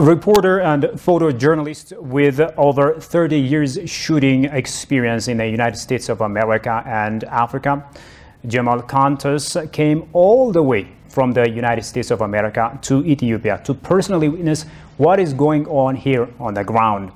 Reporter and photojournalist with over 30 years shooting experience in the United States of America and Africa, Jamal Kantos came all the way from the United States of America to Ethiopia to personally witness what is going on here on the ground.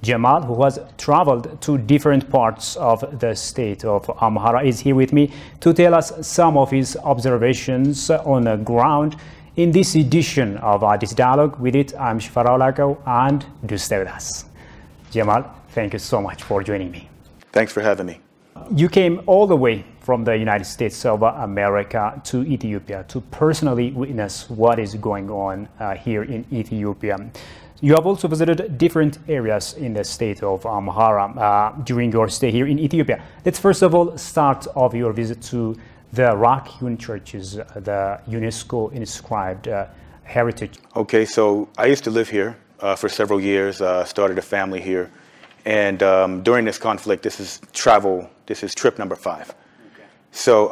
Jamal, who has traveled to different parts of the state of Amhara, is here with me to tell us some of his observations on the ground in this edition of Addis Dialogue. With it, I'm Shifarao, and do stay with us. Jamal, thank you so much for joining me. Thanks for having me. You came all the way from the United States of America to Ethiopia to personally witness what is going on here in Ethiopia. You have also visited different areas in the state of Amhara during your stay here in Ethiopia. Let's first of all start off your visit to the rock-hewn churches, the UNESCO inscribed heritage. Okay, so I used to live here for several years, started a family here. And during this conflict, this is trip number 5. Okay. So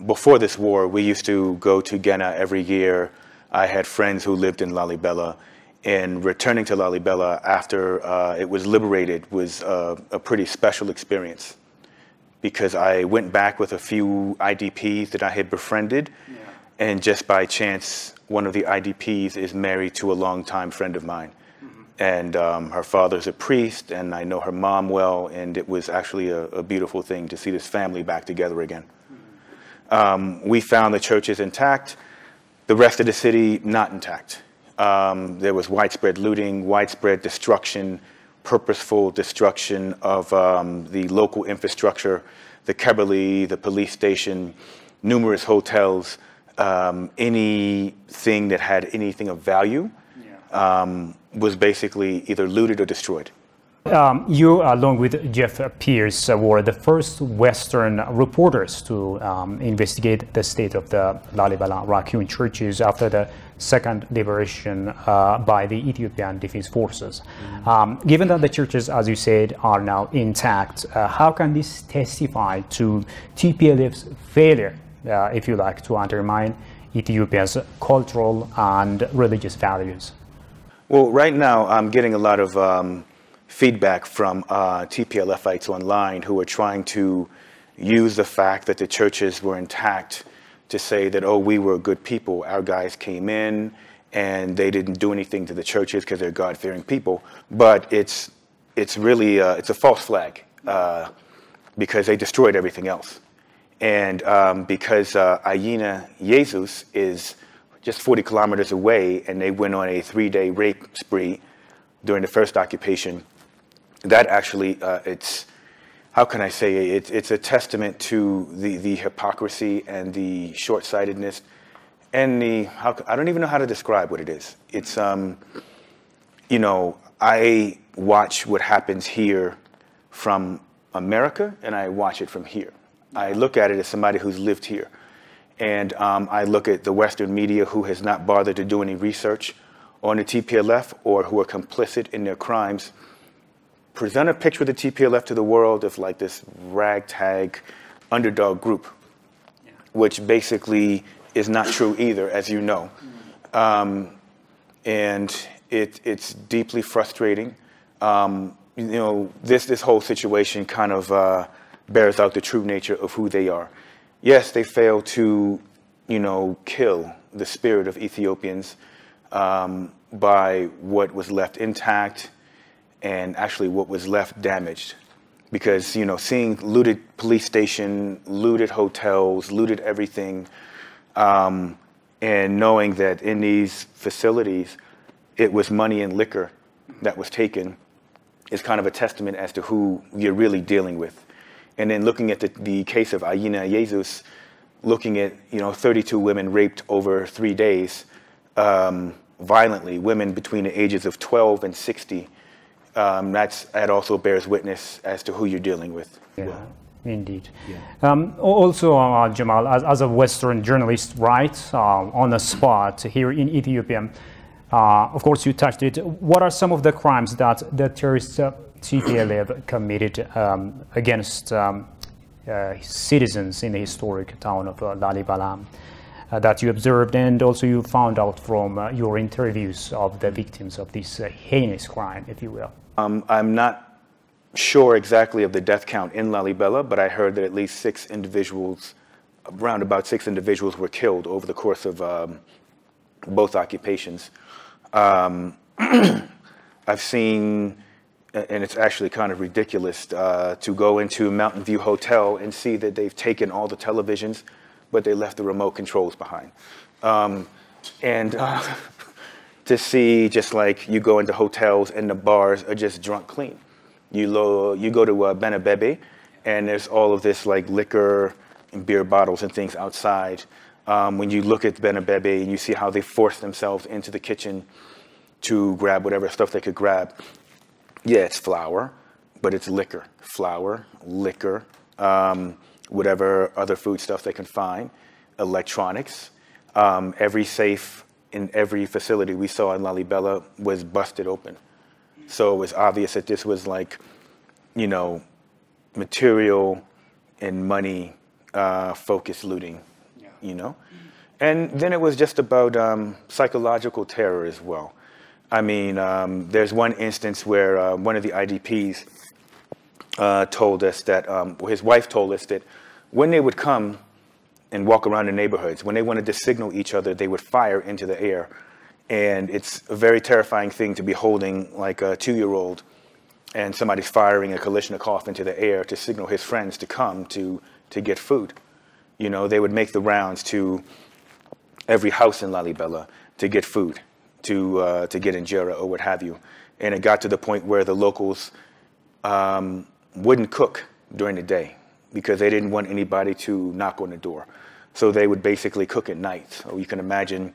before this war, we used to go to Ghana every year. I had friends who lived in Lalibella. And returning to Lalibella after it was liberated was a pretty special experience, because I went back with a few IDPs that I had befriended. Yeah. And just by chance, one of the IDPs is married to a longtime friend of mine. And her father's a priest, and I know her mom well, and it was actually a beautiful thing to see this family back together again. We found the churches intact, the rest of the city not intact. There was widespread looting, widespread destruction, purposeful destruction of the local infrastructure, the Kebele, the police station, numerous hotels, anything that had anything of value. Was basically either looted or destroyed. You, along with Jeff Pierce, were the first Western reporters to investigate the state of the Lalibella rock-hewn churches after the second liberation by the Ethiopian Defense Forces. Given that the churches, as you said, are now intact, how can this testify to TPLF's failure, if you like, to undermine Ethiopia's cultural and religious values? Well, right now I'm getting a lot of feedback from TPLFites online who are trying to use the fact that the churches were intact to say that, oh, we were good people. Our guys came in and they didn't do anything to the churches because they're God-fearing people. But it's really it's a false flag because they destroyed everything else. And because Aina Jesus is just 40 kilometers away, and they went on a 3-day rape spree during the first occupation. That actually, it's, how can I say it? It's a testament to the hypocrisy and the short-sightedness and I don't even know how to describe what it is. It's, you know, I watch what happens here from America, and I watch it from here. I look at it as somebody who's lived here. And I look at the Western media who has not bothered to do any research on the TPLF or who are complicit in their crimes, present a picture of the TPLF to the world of like this ragtag underdog group, which basically is not true either, as you know. And it's deeply frustrating. You know, this whole situation kind of bears out the true nature of who they are. Yes, they failed to, you know, kill the spirit of Ethiopians by what was left intact and actually what was left damaged. Because, you know, seeing looted police station, looted hotels, looted everything, and knowing that in these facilities it was money and liquor that was taken is kind of a testament as to who you're really dealing with. And then looking at the case of Aina Jesus, looking at, you know, 32 women raped over 3 days, violently, women between the ages of 12 and 60, that also bears witness as to who you're dealing with. Yeah, indeed. Yeah. Also, Jamal, as a Western journalist, right, on the spot here in Ethiopia, of course you touched it. What are some of the crimes that the terrorists TPLF committed against citizens in the historic town of Lalibella? that you observed and also you found out from your interviews of the victims of this heinous crime, if you will? I'm not sure exactly of the death count in Lalibella, but I heard that at least 6 individuals, around about 6 individuals were killed over the course of both occupations. I've seen, and it's actually kind of ridiculous, to go into Mountain View Hotel and see that they've taken all the televisions, but they left the remote controls behind. To see, just like you go into hotels and the bars are just drunk clean. You go to Benebebe, and there's all of this like liquor and beer bottles and things outside. When you look at Benebebe and you see how they force themselves into the kitchen to grab whatever stuff they could grab. Yeah, it's flour, but it's liquor. Flour, liquor, whatever other food stuff they can find, electronics. Every safe in every facility we saw in Lalibella was busted open. So it was obvious that this was like, you know, material and money focused looting, you know? And then it was just about psychological terror as well. I mean, there's one instance where one of the IDPs told us that, his wife told us that when they would come and walk around the neighborhoods, when they wanted to signal each other, they would fire into the air. And it's a very terrifying thing to be holding like a 2-year-old and somebody's firing a Kalashnikov into the air to signal his friends to come to get food. You know, they would make the rounds to every house in Lalibella to get food, to get injera or what have you. And it got to the point where the locals wouldn't cook during the day because they didn't want anybody to knock on the door. So they would basically cook at night. So you can imagine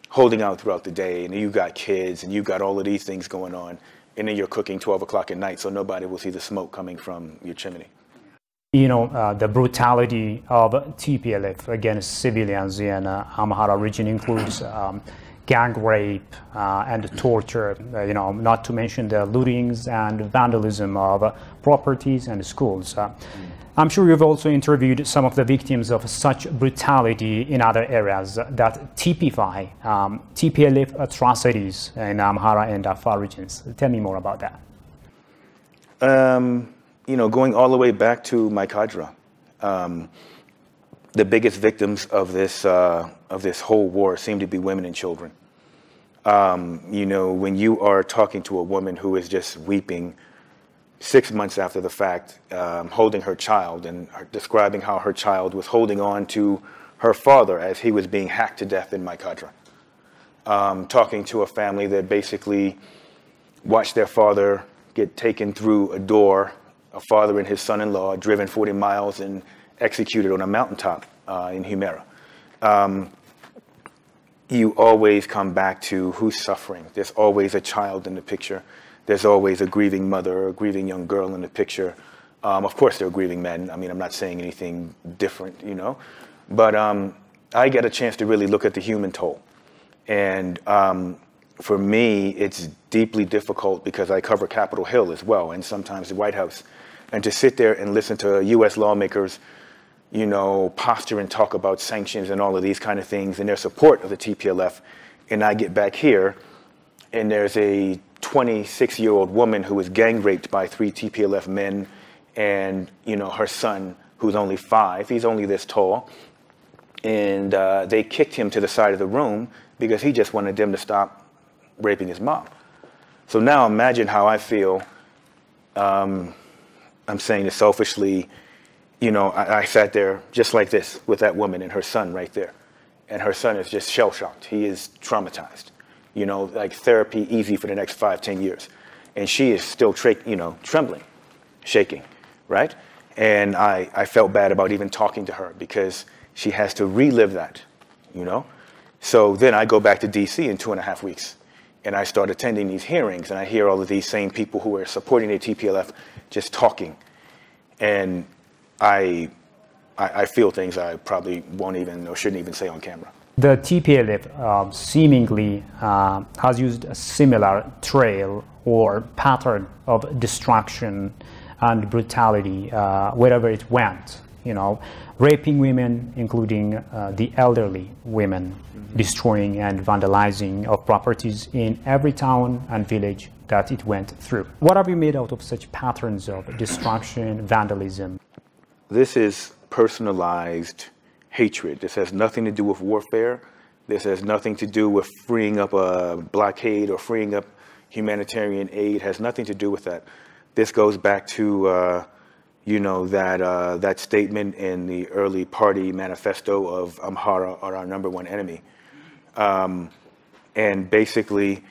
holding out throughout the day, and you got kids, and you got all of these things going on, and then you're cooking 12 o'clock at night, so nobody will see the smoke coming from your chimney. You know, the brutality of TPLF against civilians in Amhara region includes gang rape and torture, you know, not to mention the lootings and vandalism of properties and schools. I'm sure you've also interviewed some of the victims of such brutality in other areas that typify TPLF atrocities in Amhara and Afar regions. Tell me more about that. You know, going all the way back to Maikadra, the biggest victims of this whole war seem to be women and children. You know, when you are talking to a woman who is just weeping 6 months after the fact, holding her child and describing how her child was holding on to her father as he was being hacked to death in Maikadra. Talking to a family that basically watched their father get taken through a door, a father and his son-in-law driven 40 miles and executed on a mountaintop in Humera. You always come back to who's suffering. There's always a child in the picture. There's always a grieving mother or a grieving young girl in the picture. Of course, there are grieving men. I mean, I'm not saying anything different, you know. But I get a chance to really look at the human toll. And for me, it's deeply difficult because I cover Capitol Hill as well, and sometimes the White House. And to sit there and listen to U.S. lawmakers, you know, posture and talk about sanctions and all of these kind of things and their support of the TPLF. And I get back here, and there's a 26-year-old woman who was gang raped by 3 TPLF men, and you know, her son, who's only 5, he's only this tall, and they kicked him to the side of the room because he just wanted them to stop raping his mom. So now imagine how I feel. I'm saying this selfishly, you know, I sat there just like this with that woman and her son right there, and her son is just shell-shocked. He is traumatized. You know, like therapy easy for the next 5-10 years. And she is still, you know, trembling, shaking, right? And I felt bad about even talking to her because she has to relive that, you know? So then I go back to DC in 2.5 weeks, and I start attending these hearings, and I hear all of these same people who are supporting the TPLF just talking. And I feel things I probably won't even or shouldn't even say on camera. The TPLF seemingly has used a similar trail or pattern of destruction and brutality wherever it went raping women, including the elderly women, destroying and vandalizing of properties in every town and village that it went through. What have you made out of such patterns of destruction, vandalism? This is personalized hatred. This has nothing to do with warfare. This has nothing to do with freeing up a blockade or freeing up humanitarian aid. It has nothing to do with that. This goes back to, that statement in the early party manifesto of Amhara are our #1 enemy. And basically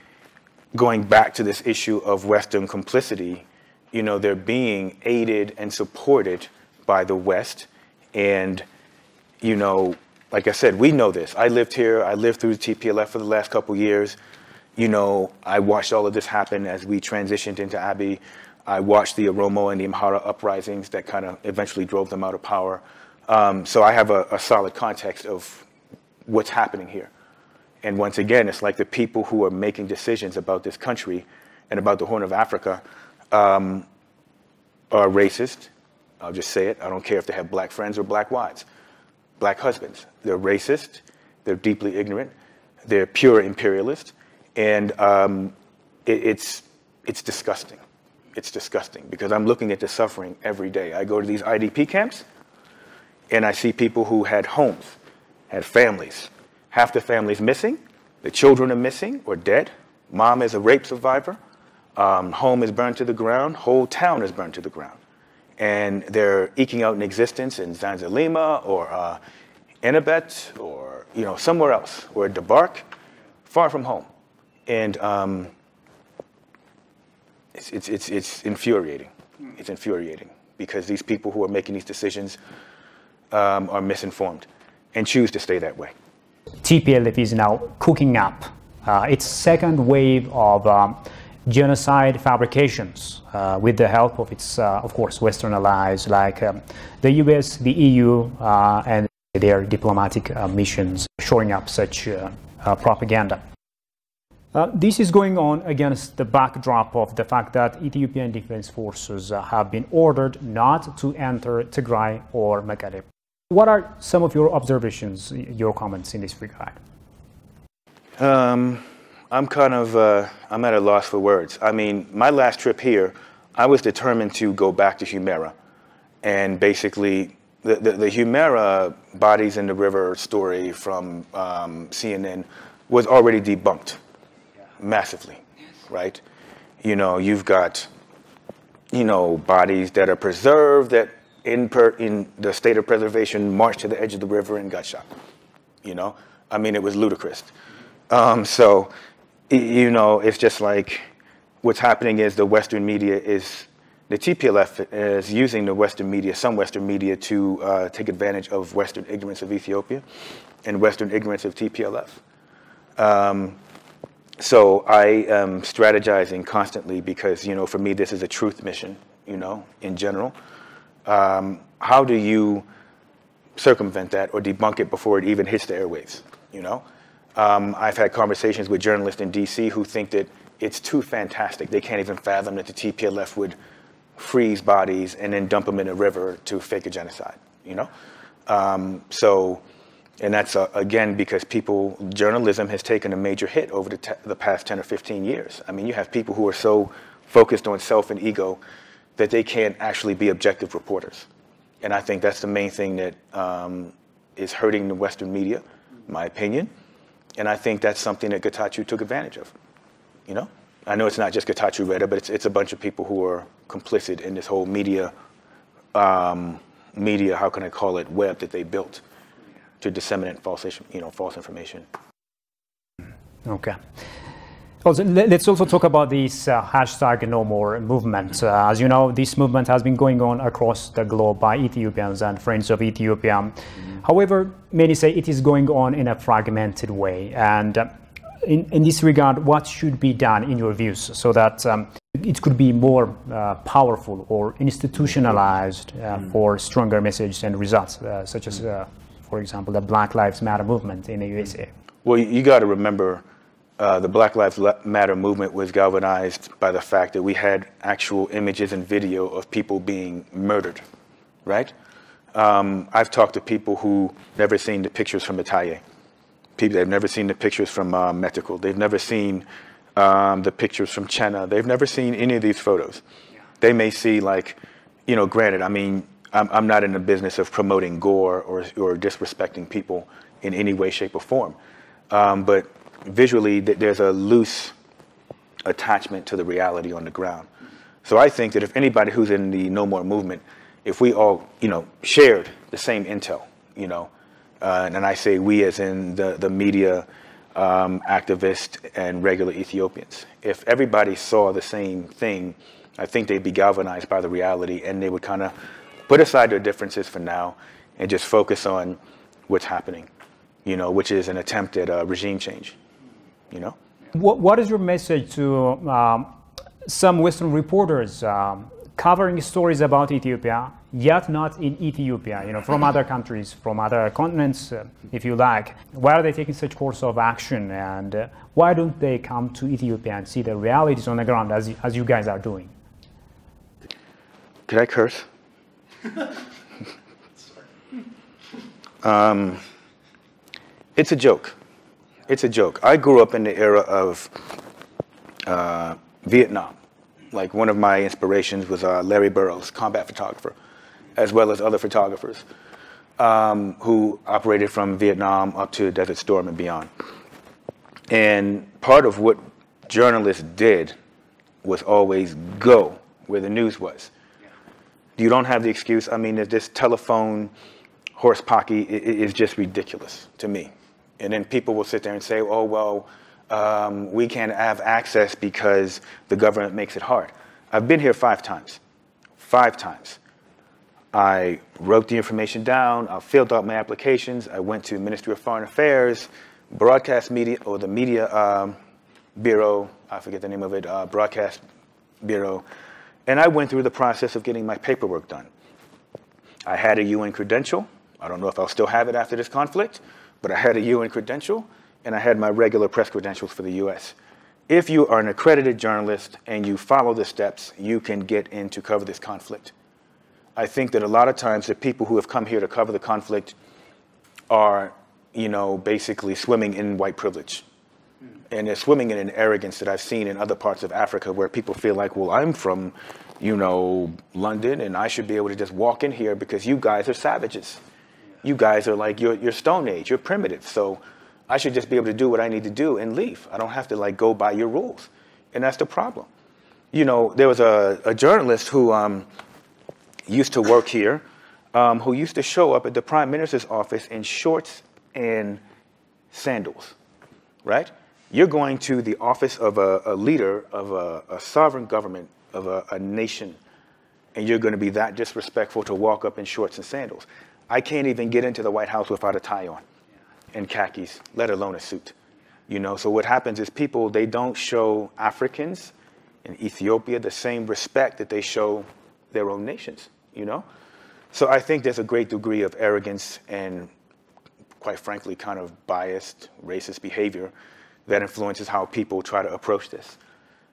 going back to this issue of Western complicity, they're being aided and supported by the West. And, like I said, we know this. I lived here. I lived through the TPLF for the last couple of years. I watched all of this happen as we transitioned into Abiy. I watched the Oromo and the Amhara uprisings that kind of eventually drove them out of power. So I have a solid context of what's happening here. And once again, it's like the people who are making decisions about this country and about the Horn of Africa are racist. I'll just say it. I don't care if they have black friends or black wives, black husbands. They're racist. They're deeply ignorant. They're pure imperialist. And it's disgusting. It's disgusting because I'm looking at the suffering every day. I go to these IDP camps and I see people who had homes, had families. Half the family's missing. The children are missing or dead. Mom is a rape survivor. Home is burned to the ground. Whole town is burned to the ground. And they're eking out an existence in Zanzalima or Enabet or somewhere else, or Debark, far from home. And it's infuriating. It's infuriating because these people who are making these decisions are misinformed and choose to stay that way. TPLF is now cooking up its second wave of genocide fabrications with the help of its, of course, Western allies like the US, the EU, and their diplomatic missions, shoring up such propaganda. This is going on against the backdrop of the fact that Ethiopian defense forces have been ordered not to enter Tigray or Mekelle. What are some of your observations, your comments in this regard? I'm at a loss for words. I mean, my last trip here, I was determined to go back to Humera. And basically, the Humera bodies in the river story from CNN was already debunked massively, right? You've got, bodies that are preserved that in the state of preservation marched to the edge of the river and got shot. I mean, it was ludicrous. So, it's just like what's happening is the Western media the TPLF is using the Western media, some Western media, to take advantage of Western ignorance of Ethiopia and Western ignorance of TPLF. So I am strategizing constantly because, for me, this is a truth mission, in general. How do you circumvent that or debunk it before it even hits the airwaves, I've had conversations with journalists in DC who think that it's too fantastic. They can't even fathom that the TPLF would freeze bodies and then dump them in a river to fake a genocide, And that's, again, because journalism has taken a major hit over the past 10 or 15 years. I mean, you have people who are so focused on self and ego that they can't actually be objective reporters. And I think that's the main thing that is hurting the Western media, in my opinion. And I think that's something that Getachew took advantage of, I know it's not just Getachew Reda, but it's a bunch of people who are complicit in this whole media, how can I call it, web that they built to disseminate false information. Okay. Also, let's also talk about this hashtag No More movement. As you know, this movement has been going on across the globe by Ethiopians and friends of Ethiopia. However, many say it is going on in a fragmented way. And in this regard, what should be done in your views so that it could be more powerful or institutionalized for stronger messages and results, such as, for example, the Black Lives Matter movement in the USA? Well, you got to remember, the Black Lives Matter movement was galvanized by the fact that we had actual images and video of people being murdered, right? I've talked to people who never seen the pictures from Italia. People, they've never seen the pictures from Mexico. They've never seen the pictures from China. They've never seen any of these photos. Yeah. They may see, like, you know, granted, I mean, I'm not in the business of promoting gore or disrespecting people in any way, shape, or form. But visually, there's a loose attachment to the reality on the ground. So I think that if anybody who's in the No More movement, if we all, you know, shared the same intel, you know, and I say we as in the media, activists, and regular Ethiopians, if everybody saw the same thing, I think they'd be galvanized by the reality, and they would kind of put aside their differences for now and just focus on what's happening, you know, which is an attempt at regime change, you know. What is your message to some Western reporters covering stories about Ethiopia, yet not in Ethiopia, you know, from other countries, from other continents, if you like? Why are they taking such course of action, and why don't they come to Ethiopia and see the realities on the ground as you guys are doing? Could I curse? It's a joke. It's a joke. I grew up in the era of Vietnam. Like, one of my inspirations was Larry Burroughs, combat photographer, as well as other photographers who operated from Vietnam up to Desert Storm and beyond. And part of what journalists did was always go where the news was. You don't have the excuse. I mean, this telephone horse pocky is just ridiculous to me. And then people will sit there and say, oh, well, we can't have access because the government makes it hard. I've been here 5 times. 5 times. I wrote the information down. I filled out my applications. I went to Ministry of Foreign Affairs, broadcast media, or the media bureau. I forget the name of it, broadcast bureau. And I went through the process of getting my paperwork done. I had a UN credential. I don't know if I'll still have it after this conflict, but I had a UN credential, and I had my regular press credentials for the US. If you are an accredited journalist and you follow the steps, you can get in to cover this conflict. I think that a lot of times the people who have come here to cover the conflict are, you know, basically swimming in white privilege. And they're swimming in an arrogance that I've seen in other parts of Africa, where people feel like, well, I'm from, you know, London, and I should be able to just walk in here because you guys are savages. You guys are like, you're Stone Age, you're primitive. So I should just be able to do what I need to do and leave. I don't have to, like, go by your rules. And that's the problem. You know, there was a journalist who used to work here, who used to show up at the Prime Minister's office in shorts and sandals, right? You're going to the office of a leader of a sovereign government of a nation, and you're going to be that disrespectful to walk up in shorts and sandals. I can't even get into the White House without a tie on and khakis, let alone a suit. You know, so what happens is people, they don't show Africans in Ethiopia the same respect that they show their own nations, you know? So I think there's a great degree of arrogance and, quite frankly, kind of biased, racist behavior that influences how people try to approach this.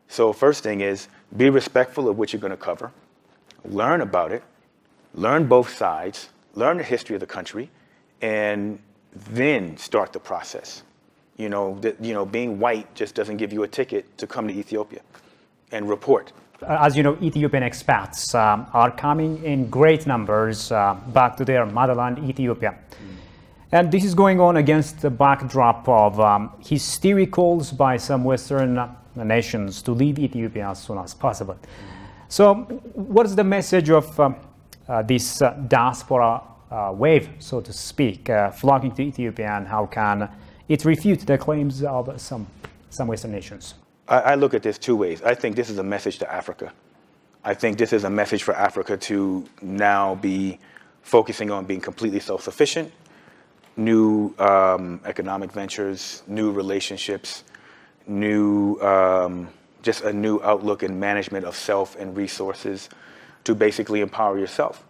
So first thing is, be respectful of what you're going to cover, learn about it, learn both sides, learn the history of the country, and then start the process. You know, being white just doesn't give you a ticket to come to Ethiopia and report. As you know, Ethiopian expats are coming in great numbers back to their motherland, Ethiopia. And this is going on against the backdrop of hysteric calls by some Western nations to leave Ethiopia as soon as possible. So what is the message of this diaspora wave, so to speak, flocking to Ethiopia, and how can it refute the claims of some Western nations? I look at this 2 ways. I think this is a message to Africa. I think this is a message for Africa to now be focusing on being completely self-sufficient, new economic ventures, new relationships, new just a new outlook and management of self and resources to basically empower yourself.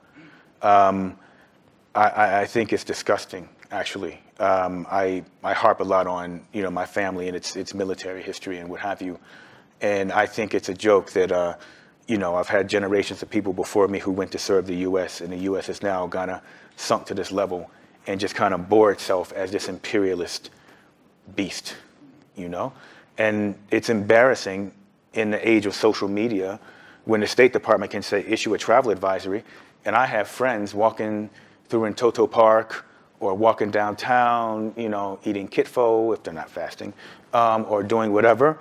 I think it's disgusting, actually. I harp a lot on, you know, my family and its military history and what have you, and I think it's a joke that you know, I've had generations of people before me who went to serve the U.S., and the U.S. has now kind of sunk to this level and just kind of bore itself as this imperialist beast, you know? And it's embarrassing in the age of social media when the State Department can say, issue a travel advisory, and I have friends walking through in Toto Park or walking downtown, you know, eating kitfo if they're not fasting, or doing whatever,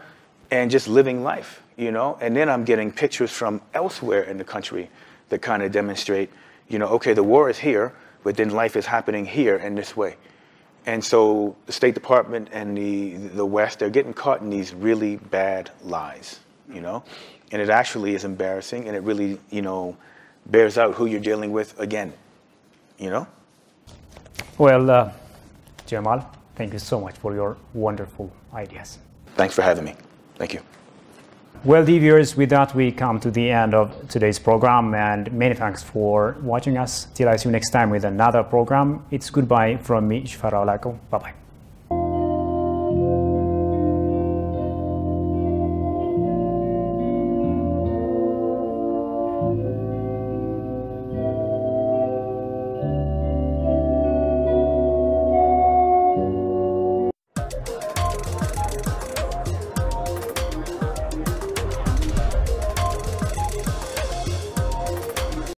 and just living life, you know? And then I'm getting pictures from elsewhere in the country that kind of demonstrate, you know, okay, the war is here, but then life is happening here in this way. And so the State Department and the West, they're getting caught in these really bad lies, you know? And it actually is embarrassing, and it really, you know, bears out who you're dealing with again, you know? Well, Jamal, thank you so much for your wonderful ideas. Thanks for having me. Thank you. Well, dear viewers, with that we come to the end of today's program, and many thanks for watching us. Till I see you next time with another program. It's goodbye from me, Shfara Olako. Bye-bye.